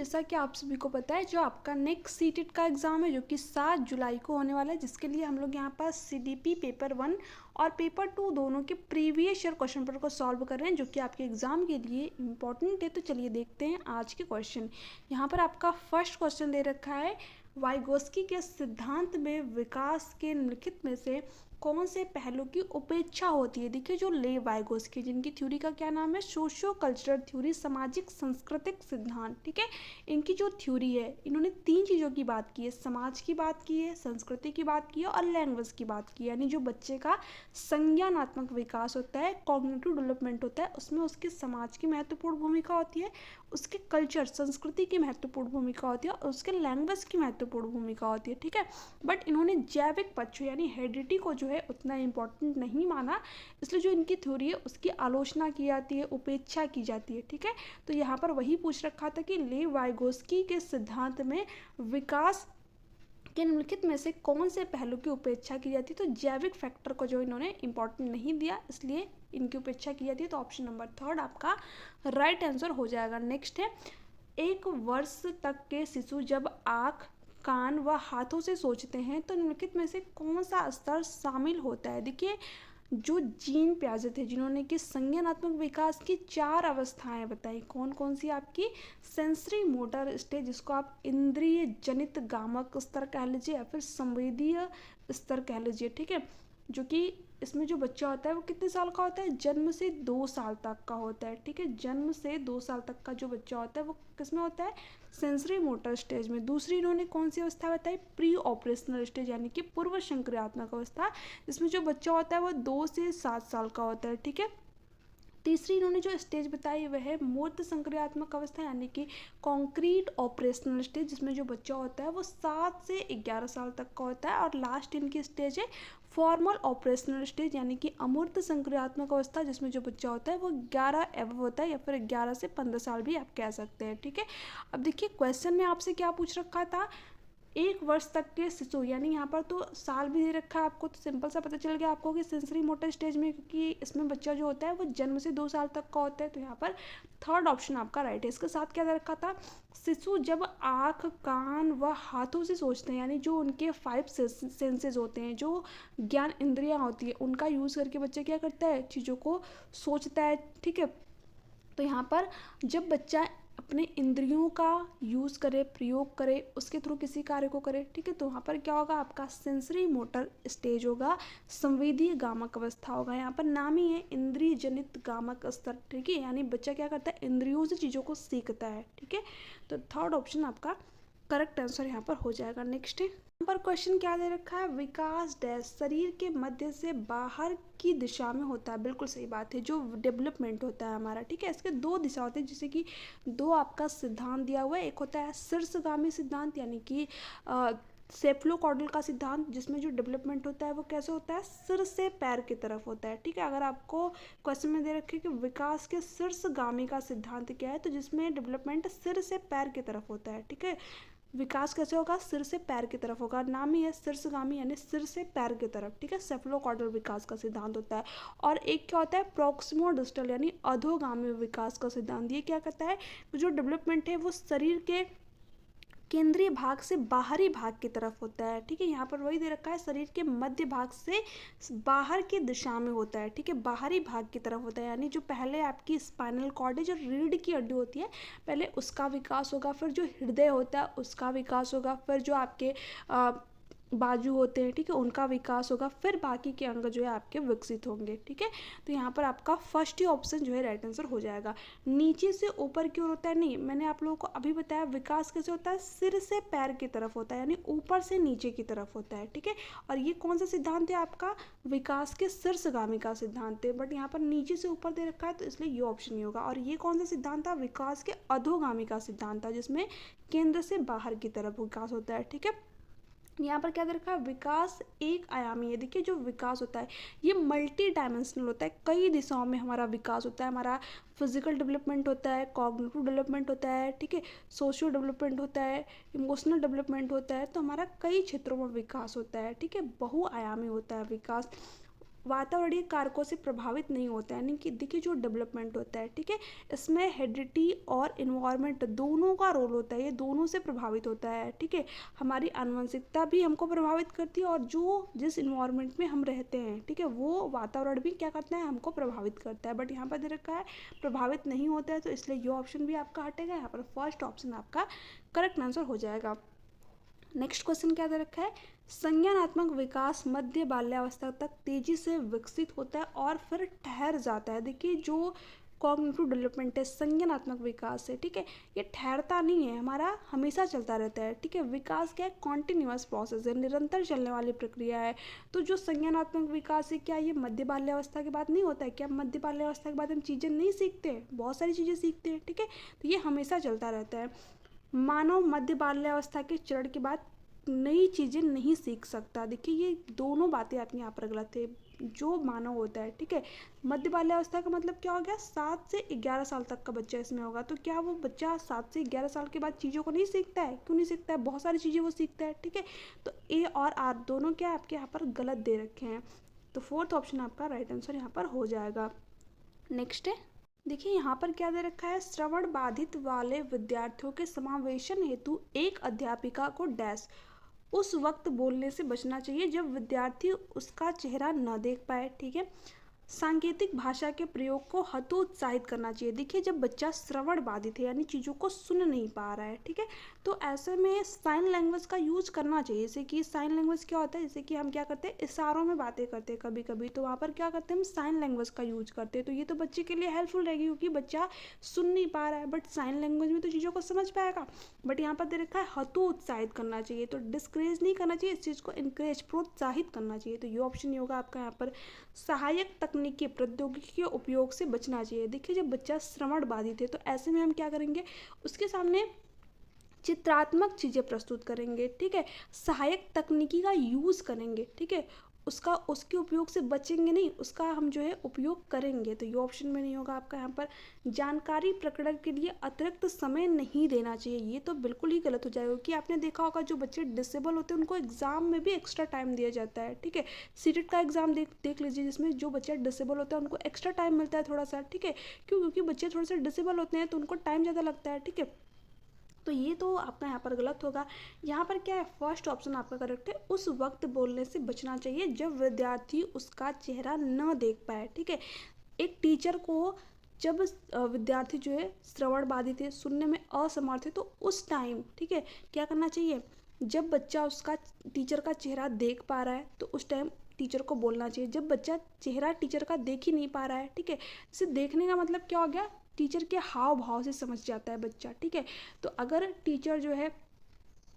जैसा कि आप सभी को पता है, जो आपका नेक्स्ट सीटेट का एग्ज़ाम है जो कि 7 जुलाई को होने वाला है, जिसके लिए हम लोग यहाँ पर सीडीपी पेपर 1 और पेपर 2 दोनों के प्रीवियस ईयर क्वेश्चन पेपर को सॉल्व कर रहे हैं, जो कि आपके एग्ज़ाम के लिए इंपॉर्टेंट है। तो चलिए देखते हैं आज के क्वेश्चन। यहाँ पर आपका फर्स्ट क्वेश्चन दे रखा है, वाइगोस्की के सिद्धांत में विकास के निम्नलिखित में से कौन से पहलू की उपेक्षा होती है। देखिए, जो ले वाइगोस्की, जिनकी थ्योरी का क्या नाम है, सोशियो कल्चरल थ्योरी, सामाजिक सांस्कृतिक सिद्धांत। ठीक है, इनकी जो थ्योरी है, इन्होंने 3 चीज़ों की बात की है, समाज की बात की है, संस्कृति की बात की है और लैंग्वेज की बात की है। यानी जो बच्चे का संज्ञानात्मक विकास होता है, कॉग्निटिव डेवलपमेंट होता है, उसमें उसके समाज की महत्वपूर्ण भूमिका होती है, उसके कल्चर संस्कृति की महत्वपूर्ण भूमिका होती है और उसके लैंग्वेज की महत्वपूर्ण भूमिका होती है। ठीक है, बट इन्होंने जैविक पक्ष यानी हेरिडिटी को जो है उतना इम्पोर्टेंट नहीं माना, इसलिए जो इनकी थ्योरी है उसकी आलोचना की जाती है, उपेक्षा की जाती है। ठीक है, तो यहाँ पर वही पूछ रखा था कि ले वाइगोस्की के सिद्धांत में विकास के निम्नलिखित में से कौन से पहलू की उपेक्षा की जाती है। तो जैविक फैक्टर को जो इन्होंने इंपॉर्टेंट नहीं दिया, इसलिए इनकी उपेक्षा की जाती है। तो ऑप्शन नंबर 3 आपका राइट आंसर हो जाएगा। नेक्स्ट है, 1 वर्ष तक के शिशु जब आँख, कान व हाथों से सोचते हैं तो निम्नलिखित में से कौन सा स्तर शामिल होता है। देखिए, जो जीन पियाजे थे, जिन्होंने कि संज्ञानात्मक विकास की 4 अवस्थाएं बताई, कौन कौन सी आपकी, सेंसरी मोटर स्टेज, जिसको आप इंद्रिय जनित गामक स्तर कह लीजिए या फिर संवेदीय स्तर कह लीजिए। ठीक है, जो कि इसमें जो बच्चा होता है वो कितने साल का होता है, जन्म से 2 साल तक का होता है। ठीक है, जन्म से 2 साल तक का जो बच्चा होता है वो किसमें होता है, सेंसरी मोटर स्टेज में। दूसरी इन्होंने कौन सी अवस्था बताई, प्री ऑपरेशनल स्टेज यानी कि पूर्व संक्रियात्मक अवस्था, जिसमें जो बच्चा होता है वो 2 से 7 साल का होता है। ठीक है, तीसरी इन्होंने जो स्टेज बताई वह है मूर्त संक्रियात्मक अवस्था यानी कि कॉन्क्रीट ऑपरेशनल स्टेज, जिसमें जो बच्चा होता है वो 7 से 11 साल तक का होता है। और लास्ट इनकी स्टेज है फॉर्मल ऑपरेशनल स्टेज यानी कि अमूर्त संक्रियात्मक अवस्था, जिसमें जो बच्चा होता है वो 11 एवं होता है या फिर 11 से 15 साल भी आप कह सकते हैं। ठीक है, अब देखिए क्वेश्चन में आपसे क्या पूछ रखा था, 1 वर्ष तक के शिशु, यानी यहाँ पर तो साल भी दे रखा है आपको, तो सिंपल सा पता चल गया आपको कि सेंसरी मोटर स्टेज में, क्योंकि इसमें बच्चा जो होता है वो जन्म से 2 साल तक का होता है। तो यहाँ पर 3rd ऑप्शन आपका राइट है। इसके साथ क्या दे रखा था, शिशु जब आँख, कान व हाथों से सोचते हैं, यानी जो उनके 5 सेंसेस होते हैं, जो ज्ञान इंद्रियाँ होती है, उनका यूज़ करके बच्चा क्या करता है, चीज़ों को सोचता है। ठीक है, तो यहाँ पर जब बच्चा अपने इंद्रियों का यूज़ करे, प्रयोग करे, उसके थ्रू किसी कार्य को करे, ठीक है, तो वहाँ पर क्या होगा, आपका सेंसरी मोटर स्टेज होगा, संवेदीय गामक अवस्था होगा। यहाँ पर नाम ही है इंद्रिय जनित गामक स्तर। ठीक है, यानी बच्चा क्या करता है, इंद्रियों से चीज़ों को सीखता है। ठीक है, तो 3rd ऑप्शन आपका करेक्ट आंसर यहाँ पर हो जाएगा। नेक्स्ट है, यहाँ पर क्वेश्चन क्या दे रखा है, विकास डैश शरीर के मध्य से बाहर की दिशा में होता है। बिल्कुल सही बात है, जो डेवलपमेंट होता है हमारा। ठीक है, इसके 2 दिशा होते हैं, जैसे कि 2 आपका सिद्धांत दिया हुआ है। एक होता है शीर्षगामी सिद्धांत यानी कि सेफ्लोकॉर्डल का सिद्धांत, जिसमें जो डेवलपमेंट होता है वो कैसे होता है, सिर से पैर की तरफ होता है। ठीक है, अगर आपको क्वेश्चन में दे रखे कि विकास के शीर्षगामी का सिद्धांत क्या है, तो जिसमें डेवलपमेंट सिर से पैर की तरफ होता है। ठीक है, विकास कैसे होगा, सिर से पैर की तरफ होगा, नाम ही है शीर्षगामी यानी सिर से पैर की तरफ। ठीक है, सेफ्लोकॉर्डल विकास का सिद्धांत होता है। और एक क्या होता है, प्रोक्सिमो डिस्टल यानी अधोगामी विकास का सिद्धांत। ये क्या कहता है, जो डेवलपमेंट है वो शरीर के केंद्रीय भाग से बाहरी भाग की तरफ होता है। ठीक है, यहाँ पर वही दे रखा है, शरीर के मध्य भाग से बाहर की दिशा में होता है। ठीक है, बाहरी भाग की तरफ होता है, यानी जो पहले आपकी स्पाइनल कॉर्ड है, जो रीढ़ की हड्डी होती है, पहले उसका विकास होगा, फिर जो हृदय होता है उसका विकास होगा, फिर जो आपके बाजू होते हैं, ठीक है, उनका विकास होगा, फिर बाकी के अंग जो है आपके विकसित होंगे। ठीक है, तो यहाँ पर आपका फर्स्ट ही ऑप्शन जो है राइट आंसर हो जाएगा। नीचे से ऊपर की ओर होता है, नहीं, मैंने आप लोगों को अभी बताया विकास कैसे होता है, सिर से पैर की तरफ होता है, यानी ऊपर से नीचे की तरफ होता है। ठीक है, और ये कौन सा सिद्धांत है आपका, विकास के शीर्षगामी का सिद्धांत है, बट यहाँ पर नीचे से ऊपर दे रखा है तो इसलिए ये ऑप्शन नहीं होगा। और ये कौन सा सिद्धांत था, विकास के अधोगामी का सिद्धांत था, जिसमें केंद्र से बाहर की तरफ विकास होता है। ठीक है, यहाँ पर क्या दे रखा है, विकास एक आयामी है। देखिए, जो विकास होता है ये मल्टी डायमेंशनल होता है, कई दिशाओं में हमारा विकास होता है। हमारा फिजिकल डेवलपमेंट होता है, कॉग्निटिव डेवलपमेंट होता है, ठीक है, सोशियो डेवलपमेंट होता है, इमोशनल डेवलपमेंट होता है, तो हमारा कई क्षेत्रों में विकास होता है। ठीक है, बहुआयामी होता है विकास। वातावरणीय कारकों से प्रभावित नहीं होता है, यानी कि देखिए जो डेवलपमेंट होता है, ठीक है, इसमें हेरिडिटी और इन्वायरमेंट दोनों का रोल होता है, ये दोनों से प्रभावित होता है, ठीक है। हमारी आनुवंशिकता भी हमको प्रभावित करती है और जो जिस इन्वायरमेंट में हम रहते हैं, ठीक है, वो वातावरण भी क्या करता है, हमको प्रभावित करता है। बट यहाँ पर दे रखा है प्रभावित नहीं होता है, तो इसलिए ये ऑप्शन भी आपका हटेगा। यहाँ पर फर्स्ट ऑप्शन आपका करेक्ट आंसर हो जाएगा। नेक्स्ट क्वेश्चन क्या दे रखा है, संज्ञानात्मक विकास मध्य बाल्यावस्था तक तेजी से विकसित होता है और फिर ठहर जाता है। देखिए जो कॉग्निटिव डेवलपमेंट है, संज्ञानात्मक विकास है, ठीक है, ये ठहरता नहीं है, हमारा हमेशा चलता रहता है, ठीक है। विकास क्या है, कॉन्टिन्यूअस प्रोसेस है, निरंतर चलने वाली प्रक्रिया है। तो जो संज्ञानात्मक विकास है, क्या ये मध्य बाल्यावस्था के बाद नहीं होता है? क्या मध्य बाल्यावस्था के बाद हम चीज़ें नहीं सीखते हैं? बहुत सारी चीज़ें सीखते हैं, ठीक है। तो ये हमेशा चलता रहता है। मानव मध्य बाल्यावस्था के चरण के बाद नई चीज़ें नहीं सीख सकता। देखिए ये दोनों बातें आपकी यहाँ पर गलत है। जो मानव होता है, ठीक है, मध्य बाल्यावस्था का मतलब क्या हो गया, 7 से 11 साल तक का बच्चा इसमें होगा। तो क्या वो बच्चा 7 से 11 साल के बाद चीज़ों को नहीं सीखता है? क्यों नहीं सीखता है? बहुत सारी चीज़ें वो सीखता है, ठीक है। तो ए और आर दोनों क्या आपके यहाँ पर गलत दे रखे हैं। तो फोर्थ ऑप्शन आपका राइट आंसर यहाँ पर हो जाएगा। नेक्स्ट है, देखिए यहाँ पर क्या दे रखा है, श्रवण बाधित वाले विद्यार्थियों के समावेशन हेतु एक अध्यापिका को डैश उस वक्त बोलने से बचना चाहिए जब विद्यार्थी उसका चेहरा न देख पाए, ठीक है। सांकेतिक भाषा के प्रयोग को हतोत्साहित करना चाहिए। देखिए जब बच्चा श्रवण बाधित है, यानी चीज़ों को सुन नहीं पा रहा है, ठीक है, तो ऐसे में साइन लैंग्वेज का यूज करना चाहिए। जैसे कि साइन लैंग्वेज क्या होता है, जैसे कि हम क्या करते हैं, इशारों में बातें करते हैं कभी कभी, तो वहाँ पर क्या करते हैं, हम साइन लैंग्वेज का यूज करते हैं। तो ये तो बच्चे के लिए हेल्पफुल रहेगी, क्योंकि बच्चा सुन नहीं पा रहा है, बट साइन लैंग्वेज में तो चीज़ों को समझ पाएगा। बट यहाँ पर दे रखा है हतोत्साहित करना चाहिए, तो डिस्करेज नहीं करना चाहिए, इस चीज़ को इनकरेज प्रोत्साहित करना चाहिए। तो ये ऑप्शन नहीं होगा आपका यहाँ पर। सहायक तकनीकी प्रौद्योगिकी के उपयोग से बचना चाहिए। देखिए जब बच्चा श्रवण बाधित है, तो ऐसे में हम क्या करेंगे, उसके सामने चित्रात्मक चीज़ें प्रस्तुत करेंगे, ठीक है, सहायक तकनीकी का यूज़ करेंगे, ठीक है, उसके उपयोग से बचेंगे नहीं, उसका हम जो है उपयोग करेंगे। तो ये ऑप्शन में नहीं होगा आपका यहाँ पर। जानकारी प्रकरण के लिए अतिरिक्त समय नहीं देना चाहिए, ये तो बिल्कुल ही गलत हो जाएगा, क्योंकि आपने देखा होगा जो बच्चे डिसेबल होते हैं उनको एग्जाम में भी एक्स्ट्रा टाइम दिया जाता है, ठीक है। सीटेट का एग्जाम देख लीजिए, जिसमें जो बच्चे डिसेबल होते हैं उनको एक्स्ट्रा टाइम मिलता है थोड़ा सा, ठीक है। क्यों? क्योंकि बच्चे थोड़े से डिसेबल होते हैं तो उनको टाइम ज़्यादा लगता है, ठीक है। तो ये तो आपका यहाँ पर गलत होगा। यहाँ पर क्या है, फर्स्ट ऑप्शन आपका करेक्ट है, उस वक्त बोलने से बचना चाहिए जब विद्यार्थी उसका चेहरा न देख पाए, ठीक है। एक टीचर को जब विद्यार्थी जो है श्रवण बाधित है, सुनने में असमर्थ है, तो उस टाइम, ठीक है, क्या करना चाहिए, जब बच्चा उसका टीचर का चेहरा देख पा रहा है तो उस टाइम टीचर को बोलना चाहिए। जब बच्चा चेहरा टीचर का देख ही नहीं पा रहा है, ठीक है, इसे देखने का मतलब क्या हो गया, टीचर के हाव भाव से समझ जाता है बच्चा, ठीक है। तो अगर टीचर जो है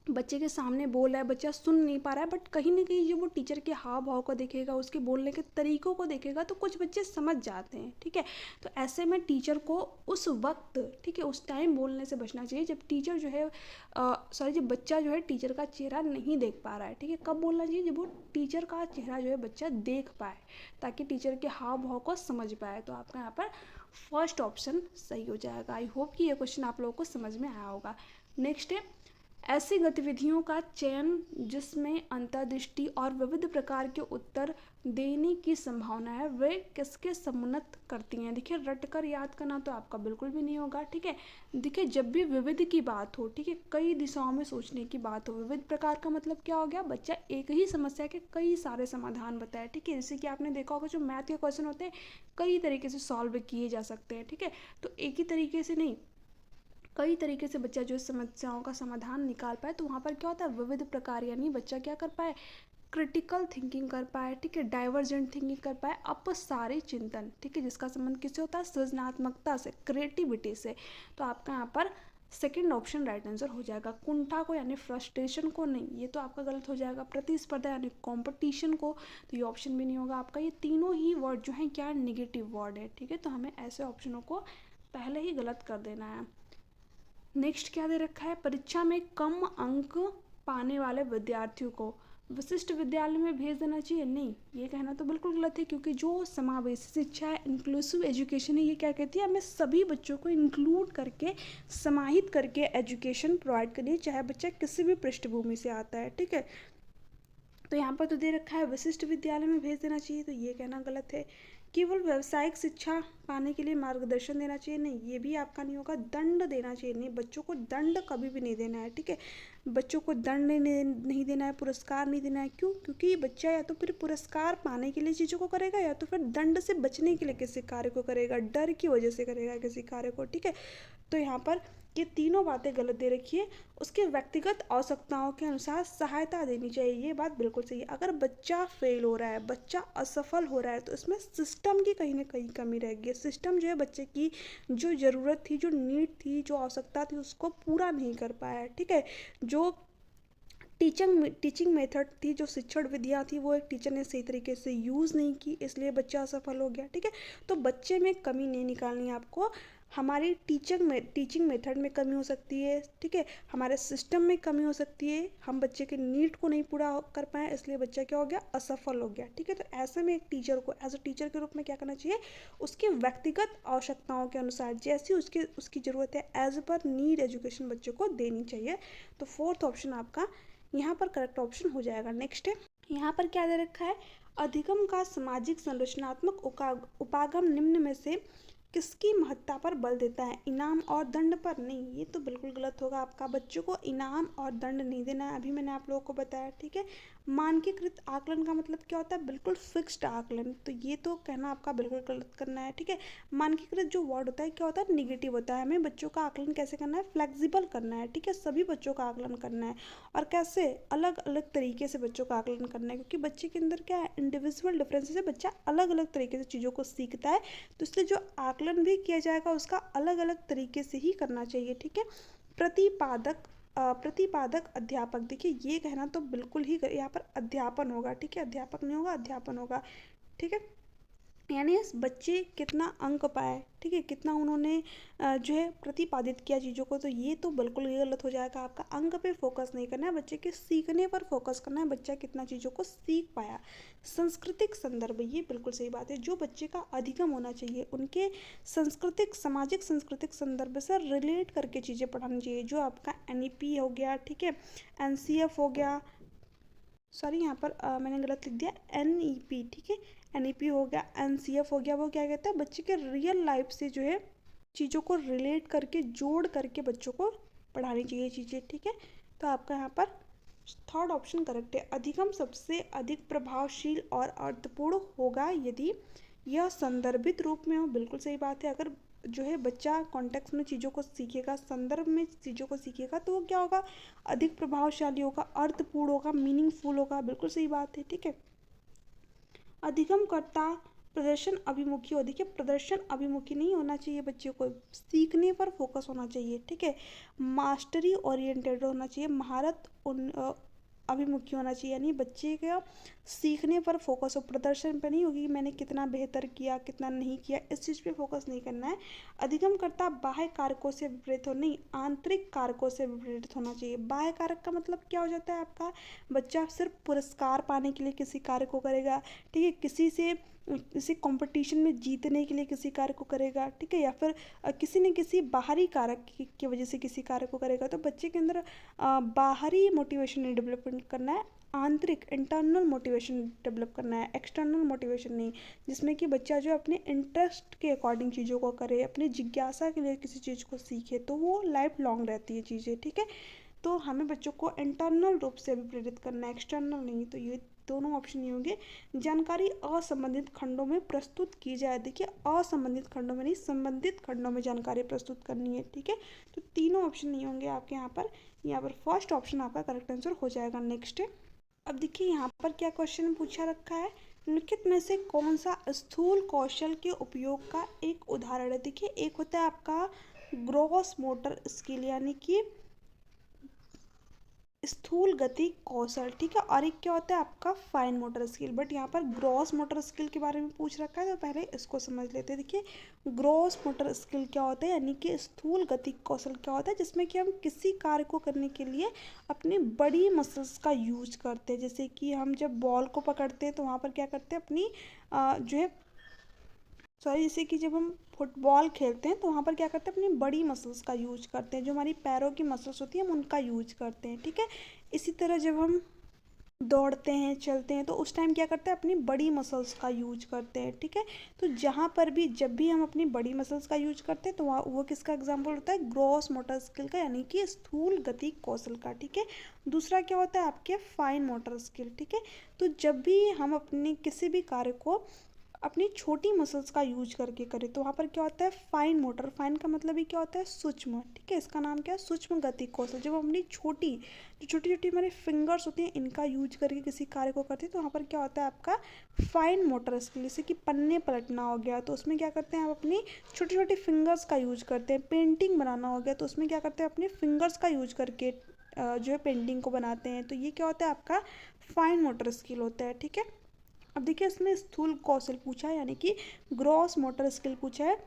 बच्चे के सामने बोल रहा है, बच्चा सुन नहीं पा रहा है, बट कहीं ना कहीं जो वो टीचर के हाव भाव को देखेगा, उसके बोलने के तरीकों को देखेगा, तो कुछ बच्चे समझ जाते हैं, ठीक है। तो ऐसे में टीचर को उस वक्त, ठीक है, उस टाइम बोलने से बचना चाहिए जब टीचर जो है जब बच्चा जो है टीचर का चेहरा नहीं देख पा रहा है, ठीक है। कब बोलना चाहिए, जब वो टीचर का चेहरा जो है बच्चा देख पाए, ताकि टीचर के हाव भाव को समझ पाए। तो आपका यहाँ पर फर्स्ट ऑप्शन सही हो जाएगा। आई होप कि ये क्वेश्चन आप लोगों को समझ में आया होगा। नेक्स्ट है, ऐसी गतिविधियों का चयन जिसमें अंतर्दृष्टि और विविध प्रकार के उत्तर देने की संभावना है, वे किसके समुन्नत करती हैं। देखिए रट कर याद करना तो आपका बिल्कुल भी नहीं होगा, ठीक है। देखिए जब भी विविध की बात हो, ठीक है, कई दिशाओं में सोचने की बात हो, विविध प्रकार का मतलब क्या हो गया, बच्चा एक ही समस्या के कई सारे समाधान बताए, ठीक है। जैसे कि आपने देखा होगा जो मैथ के क्वेश्चन होते हैं कई तरीके से सॉल्व किए जा सकते हैं, ठीक है। तो एक ही तरीके से नहीं, कई तरीके से बच्चा जो समस्याओं का समाधान निकाल पाए। तो वहाँ पर क्या होता है, विविध प्रकार, यानी बच्चा क्या कर पाए, क्रिटिकल थिंकिंग कर पाए, ठीक है, डाइवर्जेंट थिंकिंग कर पाए, अपसारी चिंतन, ठीक है, जिसका संबंध किससे होता है, सृजनात्मकता से, क्रिएटिविटी से। तो आपका यहाँ पर सेकंड ऑप्शन राइट आंसर हो जाएगा। कुंठा को यानी फ्रस्ट्रेशन को नहीं, ये तो आपका गलत हो जाएगा। प्रतिस्पर्धा यानी कॉम्पिटिशन को, तो ये ऑप्शन भी नहीं होगा आपका। ये तीनों ही वर्ड जो हैं क्या निगेटिव वर्ड है, ठीक है। तो हमें ऐसे ऑप्शनों को पहले ही गलत कर देना है। नेक्स्ट क्या दे रखा है, परीक्षा में कम अंक पाने वाले विद्यार्थियों को विशिष्ट विद्यालय में भेज देना चाहिए। नहीं, ये कहना तो बिल्कुल गलत है, क्योंकि जो समावेशी शिक्षा है, इंक्लूसिव एजुकेशन है, ये क्या कहती है, हमें सभी बच्चों को इंक्लूड करके, समाहित करके एजुकेशन प्रोवाइड करनी है, चाहे बच्चा किसी भी पृष्ठभूमि से आता है, ठीक है। तो यहाँ पर तो दे रखा है विशिष्ट विद्यालय में भेज देना चाहिए, तो ये कहना गलत है। केवल व्यावसायिक शिक्षा पाने के लिए मार्गदर्शन देना चाहिए, नहीं ये भी आपका नहीं होगा। दंड देना चाहिए, नहीं बच्चों को दंड कभी भी नहीं देना है, ठीक है। बच्चों को दंड नहीं देना है, पुरस्कार नहीं देना है। क्यों? क्योंकि बच्चा या तो फिर पुरस्कार पाने के लिए चीज़ों को करेगा या तो फिर दंड से बचने के लिए किसी कार्य को करेगा, डर की वजह से करेगा किसी कार्य को, ठीक है। तो यहाँ पर ये तीनों बातें गलत दे रखी है। उसके व्यक्तिगत आवश्यकताओं के अनुसार सहायता देनी चाहिए, ये बात बिल्कुल सही है। अगर बच्चा फेल हो रहा है, बच्चा असफल हो रहा है, तो इसमें सिस्टम की कहीं ना कहीं कमी रहेगी। सिस्टम जो है बच्चे की जो ज़रूरत थी, जो नीड थी, जो आवश्यकता थी, उसको पूरा नहीं कर पाया है, ठीक है। जो टीचिंग मेथड थी, जो शिक्षण विधियाँ थी, वो एक टीचर ने सही तरीके से यूज़ नहीं की, इसलिए बच्चा असफल हो गया, ठीक है। तो बच्चे में कमी नहीं निकालनी है आपको, हमारी टीचिंग मेथड में कमी हो सकती है, ठीक है, हमारे सिस्टम में कमी हो सकती है, हम बच्चे के नीड को नहीं पूरा कर पाए, इसलिए बच्चा क्या हो गया, असफल हो गया, ठीक है। तो ऐसे में एक टीचर को एज अ टीचर के रूप में क्या करना चाहिए, उसकी व्यक्तिगत आवश्यकताओं के अनुसार जैसी उसकी ज़रूरत है, एज पर नीड एजुकेशन बच्चे को देनी चाहिए। तो फोर्थ ऑप्शन आपका यहाँ पर करेक्ट ऑप्शन हो जाएगा। नेक्स्ट है, यहाँ पर क्या दे रखा है, अधिगम का सामाजिक संरचनात्मक उपागम निम्न में से किसकी महत्ता पर बल देता है, इनाम और दंड पर? नहीं, ये तो बिल्कुल गलत होगा आपका। बच्चों को इनाम और दंड नहीं देना है, अभी मैंने आप लोगों को बताया, ठीक है। मानकीकृत आकलन का मतलब क्या होता है, बिल्कुल फिक्स्ड आकलन, तो ये तो कहना आपका बिल्कुल गलत करना है, ठीक है। मानकीकृत जो वर्ड होता है क्या होता है, निगेटिव होता है। हमें बच्चों का आकलन कैसे करना है, फ्लेक्सिबल करना है, ठीक है। सभी बच्चों का आकलन करना है, और कैसे, अलग अलग तरीके से बच्चों का आकलन करना है, क्योंकि बच्चे के अंदर क्या है, इंडिविजुअल डिफरेंसेस है, बच्चा अलग अलग तरीके से चीज़ों को सीखता है, तो इसलिए जो आकलन भी किया जाएगा उसका अलग अलग तरीके से ही करना चाहिए, ठीक है। प्रतिपादक अध्यापक, देखिए ये कहना तो बिल्कुल ही यहाँ पर अध्यापन होगा, ठीक है, अध्यापक नहीं होगा, अध्यापन होगा, ठीक है। यानी इस बच्चे कितना अंक पाए, ठीक है, कितना उन्होंने जो है प्रतिपादित किया चीज़ों को, तो ये तो बिल्कुल ही गलत हो जाएगा आपका। अंक पे फोकस नहीं करना है, बच्चे के सीखने पर फोकस करना है, बच्चा कितना चीज़ों को सीख पाया। सांस्कृतिक संदर्भ, ये बिल्कुल सही बात है, जो बच्चे का अधिगम होना चाहिए उनके सामाजिक सांस्कृतिक संदर्भ से रिलेट करके चीज़ें पढ़ानी चाहिए। जो आपका NEP हो गया, ठीक है, NCF हो गया, सॉरी यहाँ पर मैंने गलत लिख दिया, NEP, ठीक है, NEP हो गया, NCF हो गया, वो क्या कहता है, बच्चे के रियल लाइफ से जो है चीज़ों को रिलेट करके, जोड़ करके बच्चों को पढ़ानी चाहिए चीज़ें, ठीक है। तो आपका यहाँ पर थर्ड ऑप्शन करेक्ट है। अधिगम सबसे अधिक प्रभावशील और अर्थपूर्ण होगा यदि यह संदर्भित रूप में हो, बिल्कुल सही बात है। अगर जो है बच्चा कॉन्टेक्स्ट में चीज़ों को सीखेगा, संदर्भ में चीज़ों को सीखेगा, तो वो क्या होगा, अधिक प्रभावशाली होगा, अर्थपूर्ण होगा, मीनिंगफुल होगा, बिल्कुल सही बात है, ठीक है। अधिगमकर्ता प्रदर्शन अभिमुखी हो, देखिए प्रदर्शन अभिमुखी नहीं होना चाहिए, बच्चों को सीखने पर फोकस होना चाहिए, ठीक है। मास्टरी ओरिएंटेड होना चाहिए, महारत अभिमुखी होना चाहिए, यानी बच्चे का सीखने पर फोकस हो, प्रदर्शन पर नहीं होगी कि मैंने कितना बेहतर किया, कितना नहीं किया, इस चीज़ पे फोकस नहीं करना है। अधिगमकर्ता बाह्य कारकों से विपरीत हो, नहीं आंतरिक कारकों से विपरीत होना चाहिए। बाह्य कारक का मतलब क्या हो जाता है आपका, बच्चा सिर्फ पुरस्कार पाने के लिए किसी कार्य को करेगा, ठीक है, किसी कंपटीशन में जीतने के लिए किसी कार्य को करेगा, ठीक है, या फिर किसी न किसी बाहरी कारक की वजह से किसी कार्य को करेगा, तो बच्चे के अंदर बाहरी मोटिवेशन नहीं डेवलपमेंट करना है, आंतरिक इंटरनल मोटिवेशन डेवलप करना है, एक्सटर्नल मोटिवेशन नहीं, जिसमें कि बच्चा जो अपने इंटरेस्ट के अकॉर्डिंग चीज़ों को करे, अपनी जिज्ञासा के लिए किसी चीज़ को सीखे, तो वो लाइफ लॉन्ग रहती है चीज़ें, ठीक है। तो हमें बच्चों को इंटरनल रूप से भी प्रेरित करना है, एक्सटर्नल नहीं, तो ये दोनों ऑप्शन नहीं होंगे। जानकारी असंबंधित खंडों में प्रस्तुत की जाए, देखिए असंबंधित खंडों में नहीं, संबंधित खंडों में जानकारी प्रस्तुत करनी है, ठीक है। तो तीनों ऑप्शन नहीं होंगे आपके यहाँ पर फर्स्ट ऑप्शन आपका करेक्ट आंसर हो जाएगा। नेक्स्ट है, अब देखिए यहाँ पर क्या क्वेश्चन पूछा रखा है, निम्नलिखित में से कौन सा स्थूल कौशल के उपयोग का एक उदाहरण है। देखिए एक होता है आपका ग्रॉस मोटर स्किल, यानी कि स्थूल गति कौशल, ठीक है, और एक क्या होता है आपका फाइन मोटर स्किल। बट यहाँ पर ग्रॉस मोटर स्किल के बारे में पूछ रखा है, तो पहले इसको समझ लेते हैं। देखिए ग्रॉस मोटर स्किल क्या होता है, यानी कि स्थूल गति कौशल क्या होता है, जिसमें कि हम किसी कार्य को करने के लिए अपनी बड़ी मसल्स का यूज करते हैं। जैसे कि हम जब बॉल को पकड़ते हैं तो वहाँ पर क्या करते हैं, अपनी जो है सॉरी जैसे कि जब हम फुटबॉल खेलते हैं तो वहाँ पर क्या करते हैं, अपनी बड़ी मसल्स का यूज करते हैं, जो हमारी पैरों की मसल्स होती है हम उनका यूज करते हैं, ठीक है। इसी तरह जब हम दौड़ते हैं, चलते हैं, तो उस टाइम क्या करते हैं, अपनी बड़ी मसल्स का यूज करते हैं, ठीक है। तो जहाँ पर भी जब भी हम अपनी बड़ी मसल्स का यूज करते हैं तो वहाँ वो किसका एग्जाम्पल होता है, ग्रॉस मोटर स्किल का, यानी कि स्थूल गति कौशल का, ठीक है। दूसरा क्या होता है, आपके फाइन मोटर स्किल, ठीक है। तो जब भी हम अपने किसी भी कार्य को अपनी छोटी मसल्स का यूज करके करें तो वहाँ पर क्या होता है, फाइन मोटर, फाइन का मतलब ही क्या होता है, सूक्ष्म, ठीक है। इसका नाम क्या है, सूक्ष्म गति कौशल। जब हम अपनी छोटी जो छोटी छोटी हमारे फिंगर्स होती हैं इनका यूज करके किसी कार्य को करते हैं तो वहाँ पर क्या होता है, आपका फाइन मोटर स्किल। जैसे कि पन्ने पलटना हो गया तो उसमें क्या करते हैं, आप अपनी छोटी छोटी फिंगर्स का यूज करते हैं। पेंटिंग बनाना हो गया तो उसमें क्या करते हैं, अपने फिंगर्स का यूज करके जो है पेंटिंग को बनाते हैं। तो ये क्या होता है, आपका फाइन मोटर स्किल होता है, ठीक है। अब देखिए इसमें स्थूल कौशल पूछा है, यानी कि ग्रॉस मोटर स्किल पूछा है,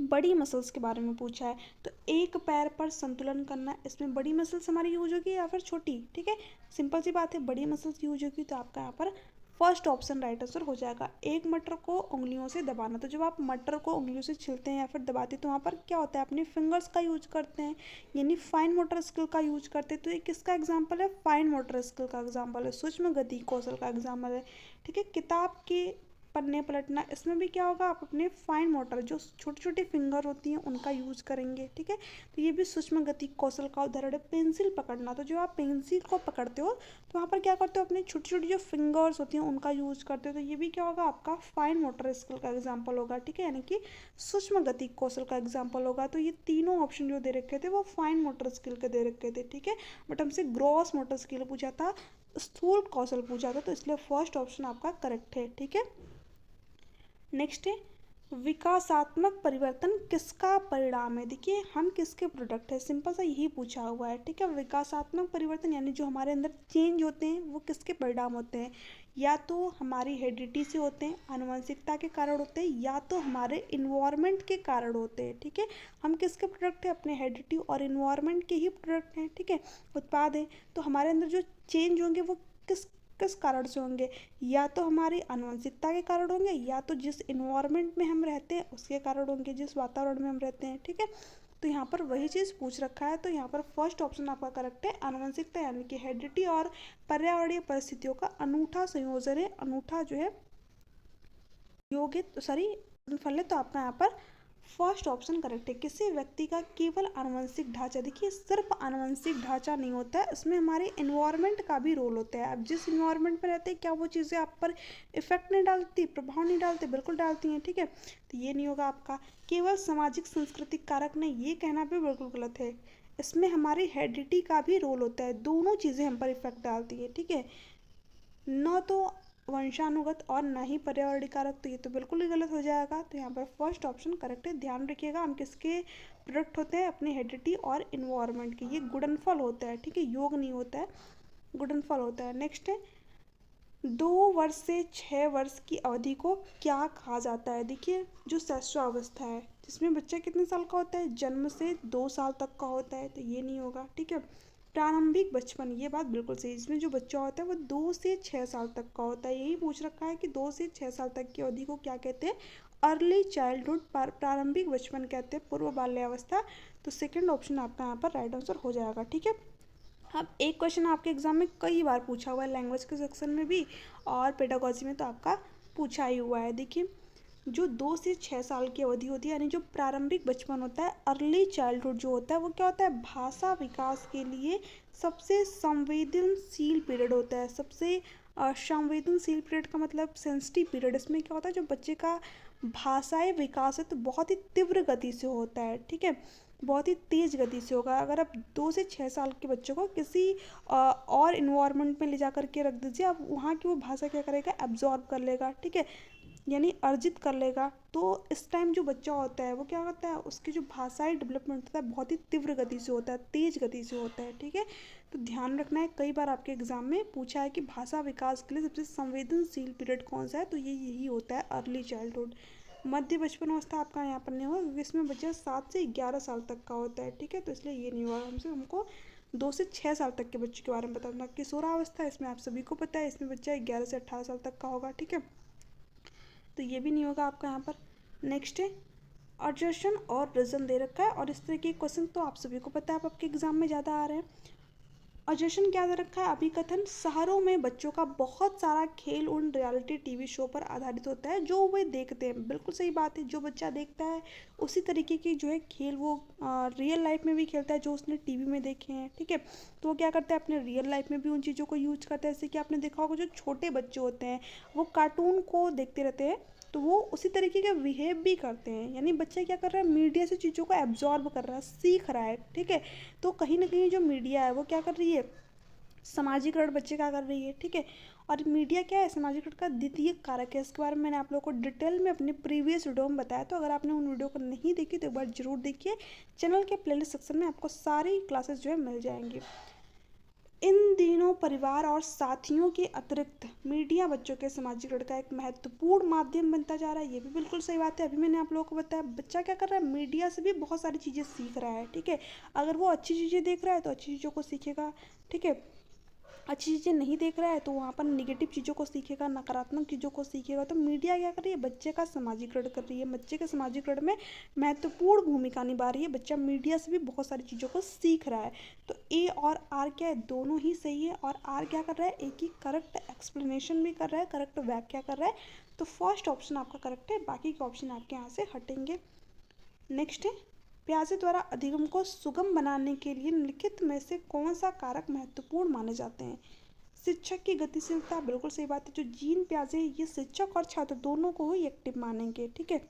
बड़ी मसल्स के बारे में पूछा है। तो एक पैर पर संतुलन करना, इसमें बड़ी मसल्स हमारी यूज होगी या फिर छोटी, ठीक है। सिंपल सी बात है, बड़ी मसल्स यूज होगी तो आपका यहाँ पर फर्स्ट ऑप्शन राइट आंसर हो जाएगा। एक मटर को उंगलियों से दबाना, तो जब आप मटर को उंगलियों से छीलते हैं या फिर दबाते हैं तो वहाँ पर क्या होता है, अपने फिंगर्स का यूज करते हैं, यानी फाइन मोटर स्किल का यूज करते हैं। तो ये किसका एग्जाम्पल है, फाइन मोटर स्किल का एग्जाम्पल है, सूक्ष्म गति कौशल का एग्जाम्पल है, ठीक है। किताब के पन्ने पलटना, इसमें भी क्या होगा, आप अपने फाइन मोटर जो छोटी छोटी फिंगर होती हैं उनका यूज करेंगे, ठीक है। तो ये भी सूक्ष्म गति कौशल का उदाहरण है। पेंसिल पकड़ना, तो जो आप पेंसिल को पकड़ते हो तो वहाँ पर क्या करते हो, अपनी छोटी छोटी जो फिंगर्स होती हैं उनका यूज करते हो। तो ये भी क्या होगा, आपका फाइन मोटर स्किल का एग्जाम्पल होगा, ठीक है, यानी कि सूक्ष्म गति कौशल का एग्जाम्पल होगा। तो ये तीनों ऑप्शन जो दे रखे थे वो फाइन मोटर स्किल के दे रखे थे, ठीक है। बट हमसे ग्रॉस मोटर स्किल पूछा था, स्थूल कौशल पूछा था, तो इसलिए फर्स्ट ऑप्शन आपका करेक्ट है, ठीक है। नेक्स्ट है, विकासात्मक परिवर्तन किसका परिणाम है। देखिए हम किसके प्रोडक्ट है, सिंपल सा यही पूछा हुआ है, ठीक है। विकासात्मक परिवर्तन यानी जो हमारे अंदर चेंज होते हैं वो किसके परिणाम होते हैं, या तो हमारी हेरिडिटी से होते हैं, आनुवंशिकता के कारण होते हैं, या तो हमारे इन्वायरमेंट के कारण होते हैं, ठीक है। हम किसके प्रोडक्ट है, अपने हेरिडिटी और इन्वायरमेंट के ही प्रोडक्ट हैं, ठीक है, उत्पाद हैं। तो हमारे अंदर जो चेंज होंगे वो किस किस कारण से होंगे, या तो हमारी आनुवंशिकता के कारण होंगे, या तो जिस इन्वायरमेंट में हम रहते हैं उसके कारण होंगे, जिस वातावरण में हम रहते हैं, ठीक है। तो यहाँ पर वही चीज़ पूछ रखा है, तो यहाँ पर फर्स्ट ऑप्शन आपका करेक्ट है, आनुवंशिकता यानी कि हेरिडिटी और पर्यावरणीय परिस्थितियों का अनूठा संयोजन है, अनूठा जो है योगित सॉरी फल है। तो आपका यहाँ पर फर्स्ट ऑप्शन करेक्ट है। किसी व्यक्ति का केवल आनुवंशिक ढांचा, देखिए सिर्फ आनुवंशिक ढांचा नहीं होता है, इसमें हमारे इन्वायरमेंट का भी रोल होता है। आप जिस इन्वायरमेंट में रहते हैं क्या वो चीज़ें आप पर इफेक्ट नहीं डालती, प्रभाव नहीं डालते, बिल्कुल डालती हैं, ठीक है। तो ये नहीं होगा आपका। केवल सामाजिक सांस्कृतिक कारक नहीं, ये कहना भी बिल्कुल गलत है, इसमें हमारी हेरिडिटी का भी रोल होता है, दोनों चीज़ें हम पर इफेक्ट डालती है, ठीक है। न तो वंशानुगत और न ही पर्यावरणीय कारक, तो ये तो बिल्कुल ही गलत हो जाएगा। तो यहाँ पर फर्स्ट ऑप्शन करेक्ट है। ध्यान रखिएगा हम किसके प्रोडक्ट होते हैं, अपनी हेरिडिटी और इन्वायरमेंट के। ये गुणनफल होता है, ठीक है, योग नहीं होता है, गुणनफल होता है। नेक्स्ट है, 2 वर्ष से 6 वर्ष की अवधि को क्या कहा जाता है। देखिए जो शैशवावस्था है जिसमें बच्चा कितने साल का होता है, जन्म से 2 साल तक का होता है, तो ये नहीं होगा, ठीक है। प्रारंभिक बचपन, ये बात बिल्कुल सही, इसमें जो बच्चा होता है वो 2 से 6 साल तक का होता है। यही पूछ रखा है कि 2 से 6 साल तक की अवधि को क्या कहते हैं, अर्ली चाइल्डहुड, प्रारंभिक बचपन कहते हैं, पूर्व बाल्यावस्था। तो सेकंड ऑप्शन आपका यहाँ पर राइट आंसर हो जाएगा, ठीक है। अब एक क्वेश्चन आपके एग्जाम में कई बार पूछा हुआ है, लैंग्वेज के सेक्शन में भी और पेडागोजी में तो आपका पूछा ही हुआ है। देखिए जो 2 से 6 साल की अवधि होती है, यानी जो प्रारंभिक बचपन होता है, अर्ली चाइल्डहुड जो होता है, वो क्या होता है, भाषा विकास के लिए सबसे संवेदनशील पीरियड होता है। सबसे संवेदनशील पीरियड का मतलब सेंसिटिव पीरियड। इसमें क्या होता है, जो बच्चे का भाषाई विकास है तो बहुत ही तीव्र गति से होता है, ठीक है, बहुत ही तेज़ गति से होगा। अगर आप 2 से 6 साल के बच्चों को किसी और इन्वायरमेंट में ले जा करके रख दीजिए, आप वहाँ की वो भाषा क्या करेगा, एब्जॉर्ब कर लेगा, ठीक है, यानी अर्जित कर लेगा। तो इस टाइम जो बच्चा होता है वो क्या करता है, उसकी जो भाषाई डेवलपमेंट होता है बहुत ही तीव्र गति से होता है, तेज गति से होता है, ठीक है। तो ध्यान रखना है, कई बार आपके एग्जाम में पूछा है कि भाषा विकास के लिए सबसे संवेदनशील पीरियड कौन सा है, तो ये यही होता है अर्ली चाइल्डहुड। मध्य बचपन अवस्था आपका यहाँ पर नहीं होगा क्योंकि इसमें बच्चा 7 से 11 साल तक का होता है, ठीक है, तो इसलिए ये नहीं हुआ। हमको 2 से 6 साल तक के बच्चे के बारे में बताना। किशोरावस्था इसमें आप सभी को पता है, इसमें बच्चा 11 से 18 साल तक का होगा, ठीक है, तो ये भी नहीं होगा आपका यहाँ पर। नेक्स्ट है, अडजर्शन और रिजन दे रखा है, और इस तरह के क्वेश्चन तो आप सभी को पता है, आप आपके एग्जाम में ज़्यादा आ रहे हैं। और जश्न क्या दे रखा है, अभिकथन शहरों में बच्चों का बहुत सारा खेल उन रियलिटी टीवी शो पर आधारित होता है जो वे देखते हैं। बिल्कुल सही बात है, जो बच्चा देखता है उसी तरीके की जो है खेल वो रियल लाइफ में भी खेलता है जो उसने टीवी में देखे हैं। ठीक है, तो वो क्या करता है अपने रियल लाइफ में भी उन चीज़ों को यूज करता है। जैसे कि आपने देखा होगा जो छोटे बच्चे होते हैं वो कार्टून को देखते रहते हैं, तो वो उसी तरीके का बिहेव भी करते हैं। यानी बच्चा क्या कर रहा है, मीडिया से चीज़ों को एब्जॉर्ब कर रहा है, सीख रहा है। ठीक है, तो कहीं ना कहीं जो मीडिया है वो क्या कर रही है, सामाजिकरण बच्चे क्या कर रही है। ठीक है, और मीडिया क्या है, सामाजिकरण का द्वितीय कारक है। इसके बारे में मैंने आप लोगों को डिटेल में अपने प्रीवियस वीडियो में बताया, तो अगर आपने उन वीडियो को नहीं देखी तो एक बार जरूर देखिए। चैनल के प्लेलिस्ट सेक्शन में आपको सारी क्लासेस जो है मिल जाएंगी। इन दिनों परिवार और साथियों के अतिरिक्त मीडिया बच्चों के सामाजिकरण का एक महत्वपूर्ण माध्यम बनता जा रहा है। ये भी बिल्कुल सही बात है। अभी मैंने आप लोगों को बताया बच्चा क्या कर रहा है, मीडिया से भी बहुत सारी चीज़ें सीख रहा है। ठीक है, अगर वो अच्छी चीज़ें देख रहा है तो अच्छी चीज़ों को सीखेगा। ठीक है, अच्छी चीज़ें नहीं देख रहा है तो वहाँ पर निगेटिव चीज़ों को सीखेगा, नकारात्मक चीज़ों को सीखेगा। तो मीडिया क्या कर रही है, बच्चे का सामाजिकरण कर रही है, बच्चे के सामाजिकरण में महत्वपूर्ण भूमिका निभा रही है। बच्चा मीडिया से भी बहुत सारी चीज़ों को सीख रहा है। तो ए और आर क्या है, दोनों ही सही है। और आर क्या कर रहा है, एक ही करेक्ट एक्सप्लेनेशन भी कर रहा है, करेक्ट व्याख्या कर रहा है। तो फर्स्ट ऑप्शन आपका करेक्ट है, बाकी के ऑप्शन आपके यहाँ से हटेंगे। नेक्स्ट है, प्याजे द्वारा अधिगम को सुगम बनाने के लिए निम्नलिखित में से कौन सा कारक महत्वपूर्ण माने जाते हैं। शिक्षक की गतिशीलता, बिल्कुल सही बात है। जो जीन प्याजे ये शिक्षक और छात्र दोनों को ही एक्टिव मानेंगे। ठीक है,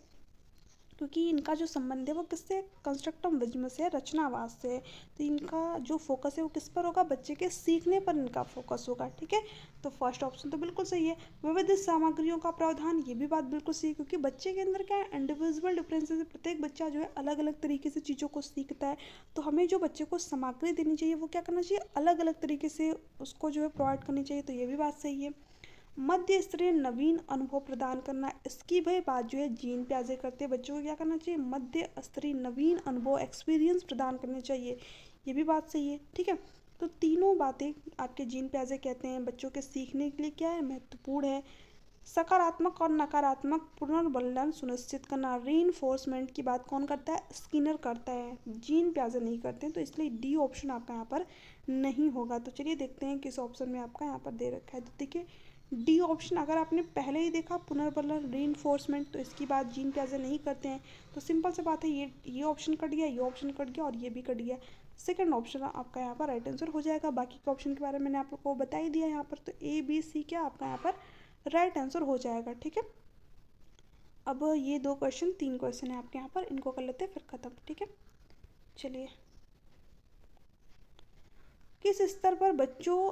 क्योंकि इनका जो संबंध है वो किससे, कंस्ट्रक्टिव विजन से, रचनावाद से है। तो इनका जो फोकस है वो किस पर होगा, बच्चे के सीखने पर इनका फोकस होगा। ठीक है, तो फर्स्ट ऑप्शन तो बिल्कुल सही है। विविध सामग्रियों का प्रावधान, ये भी बात बिल्कुल सही है, क्योंकि बच्चे के अंदर क्या है, इंडिविजुअल डिफरेंसेस है। प्रत्येक बच्चा जो है अलग अलग तरीके से चीज़ों को सीखता है। तो हमें जो बच्चे को सामग्री देनी चाहिए वो क्या करना चाहिए, अलग अलग तरीके से उसको जो है प्रोवाइड करनी चाहिए। तो ये भी बात सही है। मध्य स्तरीय नवीन अनुभव प्रदान करना, इसकी भी बात जो है जीन प्याजे करते हैं। बच्चों को क्या करना चाहिए, मध्य स्तरीय नवीन अनुभव एक्सपीरियंस प्रदान करने चाहिए। ये भी बात सही है। ठीक है, तो तीनों बातें आपके जीन प्याजे कहते हैं बच्चों के सीखने के लिए क्या है, महत्वपूर्ण है। सकारात्मक और नकारात्मक पुनर्बलन सुनिश्चित करना, रीइंफोर्समेंट की बात कौन करता है, स्किनर करता है, जीन प्याजे नहीं करते हैं। तो इसलिए डी ऑप्शन आपका यहाँ पर नहीं होगा। तो चलिए देखते हैं किस ऑप्शन में आपका यहाँ पर दे रखा है। तो देखिए डी ऑप्शन अगर आपने पहले ही देखा पुनर्बलन रीइंफोर्समेंट, तो इसकी बात जीन प्याजे नहीं करते हैं। तो सिंपल से बात है, ये ऑप्शन कट गया, ये ऑप्शन कट गया और ये भी कट गया। सेकंड ऑप्शन आपका यहाँ पर राइट आंसर हो जाएगा। बाकी के ऑप्शन के बारे में मैंने आप लोग को बता ही दिया यहाँ पर। तो ए बी सी क्या आपका यहाँ पर राइट आंसर हो जाएगा। ठीक है, अब ये 2 क्वेश्चन 3 क्वेश्चन है आपके यहाँ पर, इनको कर लेते हैं फिर खत्म। ठीक है, चलिए, किस स्तर पर बच्चों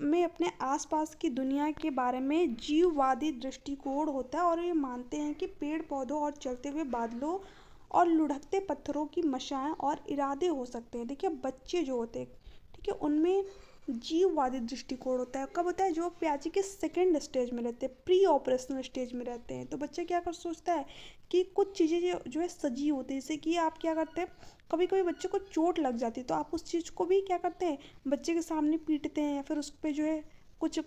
में अपने आसपास की दुनिया के बारे में जीववादी दृष्टिकोण होता है और ये मानते हैं कि पेड़ पौधों और चलते हुए बादलों और लुढ़कते पत्थरों की मशाएं और इरादे हो सकते हैं। देखिए बच्चे जो होते हैं, ठीक है, उनमें जीववादी दृष्टिकोण होता है। कब होता है, जो प्याजी के सेकेंड स्टेज में रहते हैं, प्री ऑपरेशनल स्टेज में रहते हैं। तो बच्चा क्या कर सोचता है कि कुछ चीज़ें जो है सजीव होती है। जैसे कि आप क्या करते हैं, कभी कभी बच्चे को चोट लग जाती है तो आप उस चीज़ को भी क्या करते हैं, बच्चे के सामने पीटते हैं या फिर उस पर जो है कुछ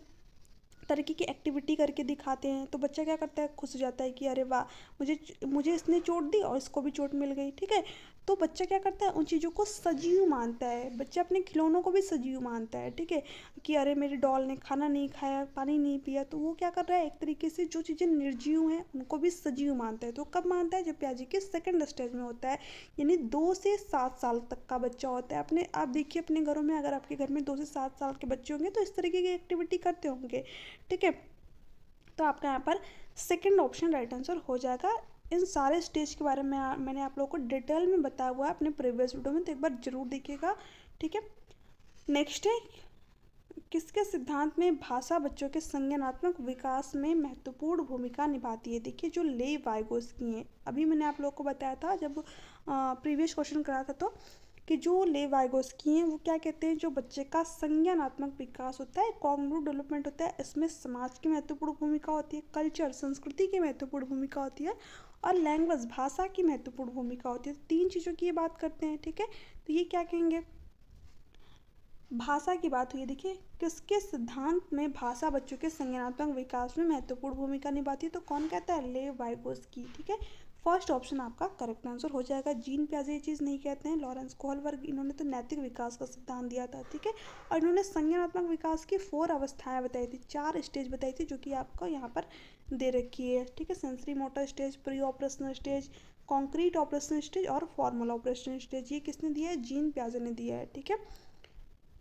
तरीके की एक्टिविटी करके दिखाते हैं। तो बच्चा क्या करता है, खुश हो जाता है कि अरे वाह, मुझे मुझे इसने चोट दी और इसको भी चोट मिल गई। ठीक है, तो बच्चा क्या करता है, उन चीज़ों को सजीव मानता है। बच्चा अपने खिलौनों को भी सजीव मानता है। ठीक है, कि अरे मेरी डॉल ने खाना नहीं खाया, पानी नहीं पिया, तो वो क्या कर रहा है, एक तरीके से जो चीज़ें निर्जीव हैं उनको भी सजीव मानता है। तो कब मानता है, जब प्याजी के सेकेंड स्टेज में होता है, यानी 2 से 7 साल तक का बच्चा होता है। अपने आप देखिए अपने घरों में, अगर आपके घर में 2 से 7 साल के बच्चे होंगे तो इस तरीके की एक्टिविटी करते होंगे। ठीक है, तो आपका यहाँ पर सेकंड ऑप्शन राइट आंसर हो जाएगा। इन सारे स्टेज के बारे में मैंने आप लोगों को डिटेल में बताया हुआ है अपने प्रीवियस वीडियो में, तो एक बार जरूर देखिएगा। ठीक है, नेक्स्ट है, किसके सिद्धांत में भाषा बच्चों के संज्ञानात्मक विकास में महत्वपूर्ण भूमिका निभाती है। देखिए जो ले वाइगोस्की हैं, अभी मैंने आप लोगों को बताया था जब प्रीवियस क्वेश्चन करा था, तो कि जो ले वाइगोस्की हैं वो क्या कहते हैं, जो बच्चे का संज्ञानात्मक विकास होता है, कॉग्निटिव डेवलपमेंट होता है, इसमें समाज की महत्वपूर्ण भूमिका होती है, कल्चर संस्कृति की महत्वपूर्ण भूमिका होती है, और लैंग्वेज भाषा की महत्वपूर्ण भूमिका होती है। 3 चीज़ों की ये बात करते हैं। ठीक है, तो ये क्या कहेंगे, भाषा की बात हुई। देखिए किसके सिद्धांत में भाषा बच्चों के संज्ञानात्मक विकास में महत्वपूर्ण भूमिका निभाती है, तो कौन कहता है, ले वाइगोस्की। ठीक है, फर्स्ट ऑप्शन आपका करेक्ट आंसर हो जाएगा। जीन पियाजे ये चीज़ नहीं कहते हैं, लॉरेंस कोहलबर्ग इन्होंने तो नैतिक विकास का सिद्धांत दिया था, ठीक है। और इन्होंने संज्ञानात्मक विकास की 4 अवस्थाएं बताई थी, 4 स्टेज बताई थी, जो कि आपको यहाँ पर दे रखी है, ठीक है। Sensory motor stage, pre operational stage, concrete operational stage और फॉर्मल ऑपरेशनल स्टेज। ये किसने दिया है? जीन पियाजे ने दिया है, ठीक है,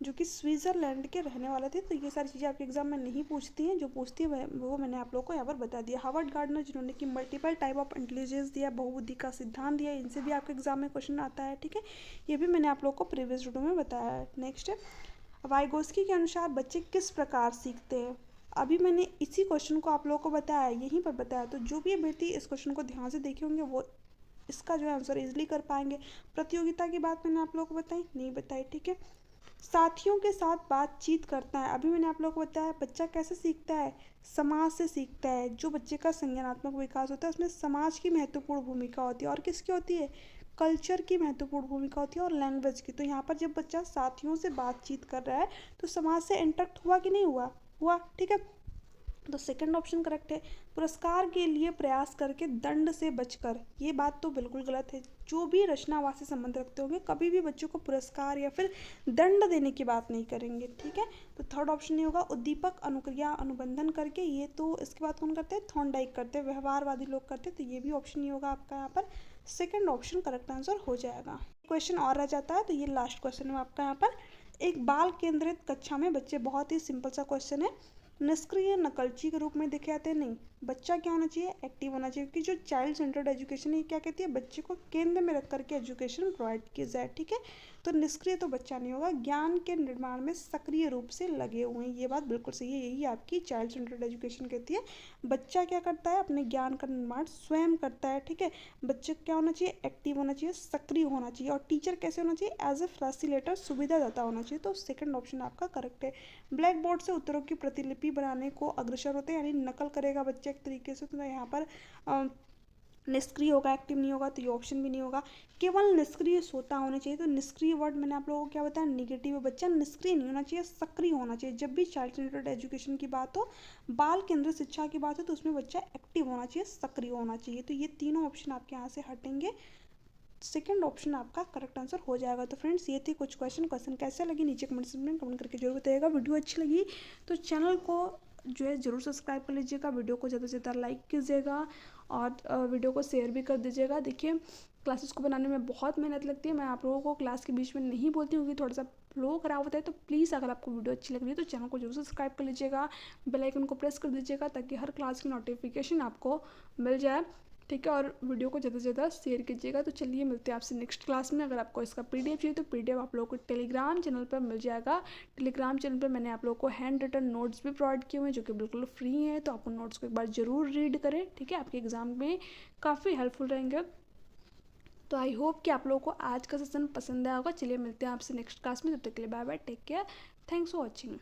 जो कि स्विट्ज़रलैंड के रहने वाले थे। तो ये सारी चीज़ें आपके एग्जाम में नहीं पूछती हैं, जो पूछती है वो मैंने आप लोगों को यहाँ पर बता दिया। हार्वर्ड गार्डनर जिन्होंने कि मल्टीपल टाइप ऑफ इंटेलिजेंस दिया, बहुबुद्धि का सिद्धांत दिया, इनसे भी आपके एग्जाम में क्वेश्चन आता है, ठीक है। ये भी मैंने आप लोगों को प्रीवियस वीडियो में बताया है। नेक्स्ट है, वाइगोस्की के अनुसार बच्चे किस प्रकार सीखते हैं। अभी मैंने इसी क्वेश्चन को आप लोगों को बताया, यहीं पर बताया। तो जो भी अभ्यर्थी इस क्वेश्चन को ध्यान से देखे होंगे वो इसका जो आंसर इजीली कर पाएंगे। प्रतियोगिता की बात मैंने आप लोगों को बताई नहीं बताई, ठीक है। साथियों के साथ बातचीत करता है, अभी मैंने आप लोगों को बताया बच्चा कैसे सीखता है, समाज से सीखता है। जो बच्चे का संज्ञानात्मक विकास होता है उसमें समाज की महत्वपूर्ण भूमिका होती है, और किसकी होती है? कल्चर की महत्वपूर्ण भूमिका होती है, और लैंग्वेज की। तो यहाँ पर जब बच्चा साथियों से बातचीत कर रहा है तो समाज से इंटरेक्ट हुआ कि नहीं हुआ? हुआ, ठीक है। तो सेकंड ऑप्शन करेक्ट है। पुरस्कार के लिए प्रयास करके दंड से बचकर, ये बात तो बिल्कुल गलत है। जो भी रचनावाद से संबंध रखते होंगे कभी भी बच्चों को पुरस्कार या फिर दंड देने की बात नहीं करेंगे, ठीक है। तो थर्ड ऑप्शन नहीं होगा। उद्दीपक अनुक्रिया अनुबंधन करके, ये तो इसकी बात कौन करते हैं? थॉर्नडाइक करते हैं, व्यवहारवादी लोग करते हैं। तो ये भी ऑप्शन नहीं होगा आपका यहाँ पर। सेकेंड ऑप्शन करेक्ट आंसर हो जाएगा। क्वेश्चन और रह जाता है, तो ये लास्ट क्वेश्चन है आपका यहाँ पर। एक बाल केंद्रित कक्षा में बच्चे, बहुत ही सिंपल सा क्वेश्चन है, निष्क्रिय नकलची के रूप में देखे जाते हैं। नहीं, बच्चा क्या होना चाहिए? एक्टिव होना चाहिए, क्योंकि जो चाइल्ड सेंटर्ड एजुकेशन है क्या कहती है? बच्चे को केंद्र में रख करके एजुकेशन प्रोवाइड की जाए, ठीक है। तो निष्क्रिय तो बच्चा नहीं होगा, ज्ञान के निर्माण में सक्रिय रूप से लगे हुए हैं, ये बात बिल्कुल सही है। यही आपकी चाइल्ड सेंटर्ड एजुकेशन कहती है। बच्चा क्या करता है? अपने ज्ञान का निर्माण स्वयं करता है, ठीक है। बच्चे क्या होना चाहिए? एक्टिव होना चाहिए, सक्रिय होना चाहिए। और टीचर कैसे होना चाहिए? एज ए फैसिलिटेटर, सुविधादाता होना चाहिए। तो सेकंड ऑप्शन आपका करेक्ट है। ब्लैक बोर्ड से उत्तरों की प्रतिलिपि बनाने को अग्रसर होते हैं, यानी नकल करेगा बच्चा एक तरीके से। तो यहाँ पर निष्क्रिय होगा, एक्टिव नहीं होगा, तो ये ऑप्शन भी नहीं होगा। केवल निष्क्रिय श्रोता होने चाहिए, तो निष्क्रिय वर्ड मैंने आप लोगों को क्या बताया? निगेटिव है। बच्चा निष्क्रिय नहीं होना चाहिए, सक्रिय होना चाहिए। जब भी चाइल्ड सेंटर्ड एजुकेशन की बात हो, बाल केंद्रित शिक्षा की बात हो, तो उसमें बच्चा एक्टिव होना चाहिए, सक्रिय होना चाहिए। तो ये तीनों ऑप्शन आपके यहाँ से हटेंगे। सेकंड ऑप्शन आपका करेक्ट आंसर हो जाएगा। तो फ्रेंड्स, ये थे कुछ क्वेश्चन कैसे लगी नीचे कमेंट सेक्शन में कमेंट करके जरूर बताइएगा। वीडियो अच्छी लगी तो चैनल को जो है ज़रूर सब्सक्राइब कर लीजिएगा, वीडियो को ज़्यादा से ज़्यादा लाइक कीजिएगा, और वीडियो को शेयर भी कर दीजिएगा। देखिए, क्लासेस को बनाने में बहुत मेहनत लगती है, मैं आप लोगों को क्लास के बीच में नहीं बोलती हूँ क्योंकि थोड़ा सा फ्लो खराब होता है। तो प्लीज़ अगर आपको वीडियो अच्छी लग रही है तो चैनल को जरूर सब्सक्राइब कर लीजिएगा, बेल आइकन को प्रेस कर दीजिएगा, ताकि हर क्लास की नोटिफिकेशन आपको मिल जाए, ठीक है। और वीडियो को ज़्यादा से ज़्यादा शेयर कीजिएगा। तो चलिए, मिलते हैं आपसे नेक्स्ट क्लास में। अगर आपको इसका पीडीएफ चाहिए तो पीडीएफ आप लोगों को टेलीग्राम चैनल पर मिल जाएगा। टेलीग्राम चैनल पर मैंने आप लोगों को हैंड रिटन नोट्स भी प्रोवाइड किए हुए हैं, जो कि बिल्कुल फ्री हैं। तो आप उन नोट्स को एक बार ज़रूर रीड करें, ठीक है, आपके एग्ज़ाम में काफ़ी हेल्पफुल रहेंगे। तो आई होप कि आप लोगों को आज का सेशन पसंद आया होगा। चलिए, मिलते हैं आपसे नेक्स्ट क्लास में, तब तक के लिए bye bye, take care, thanks for watching.